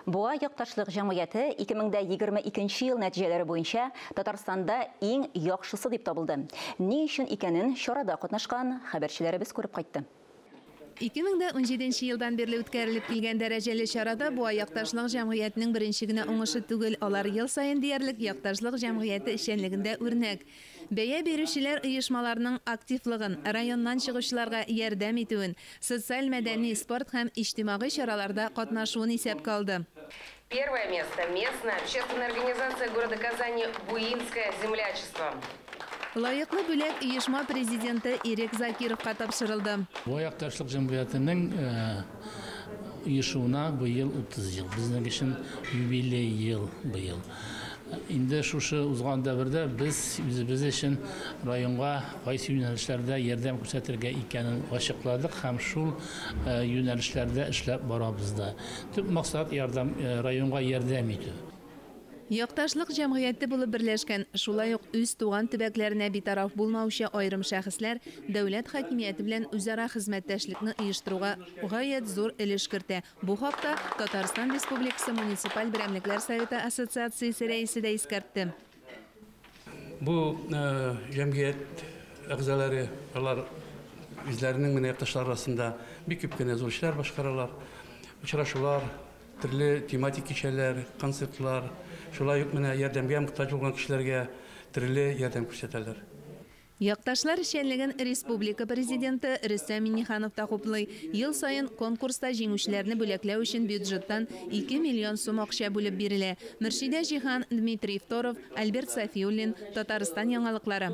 Буа якташлык җәмгыяте 2022 ел нәтиҗәләре буенча Татарстанда иң яхшысы дип табылды. Ни өчен икәнен чарада катнашкан хәбәрчеләребез күреп кайтты. 2017 елдан бирле үткәрелеп килгән дәрәҗәле чарада буа якташлык җәмгыятенең беренче генә уңышы түгел, алар ел сайын диярлек якташлык җәмгыяте эшчәнлегендә үрнәк. Бәя бирүчеләр оешмаларының активлыгын, районнан чыгучыларга ярдәм итүен, социаль мәдәни, спорт һәм иҗтимагый чараларда катнашуын исәпкә алды. Первое место – местная общественная организация города Казани «Буинское землячество». Лайыклы бүләк оешма президенты Ирек Закировка тапшырылды. Буа якташлык җәмгыятенең оешуына быел 30 ел. Безнең өчен юбилей ел быел. Инде шушы узган дәвердә без өчен районга кайсы юнәлешләрдә ярдәм күрсәтергә икәнен ачыкладык һәм шул юнәлешләрдә эшләп барабыз да. Төп максат районга ярдәм итү. Якташлык җәмгыяте булып берләшкән, шулай ук үз туган төбәкләренә битараф булмаучы айрым шәхесләр дәүләт хакимияте белән үзара хезмәттәшлекне оештыруга гаять зур өлеш кертә. Бу хакта Татарстан Республикасы муниципаль берәмлекләр советы ассоциациясе рәисе дә искәртте. Бу җәмгыять әгъзалары алар үзләренең менә якташлар арасында бик күп кенә зур эшләр башкаралар. Очрашулар, төрле тематик кичәләр, концертлар, шулай ук менә ярдәмгә мохтаҗ булган кешеләргә төрле ярдәм күрсәтәләр. Якташлар эшчәнлеген республика президенты Рөстәм Миңнеханов та хуплый. Ел сайын конкурста җиңүчеләрне бүләкләү өчен бюджеттан 2 миллион сум акча бүлеп бирелә. Мөршидә Җиһан, Дмитрий Второв, Альберт Сафиуллин, Татарстан яңалыклары.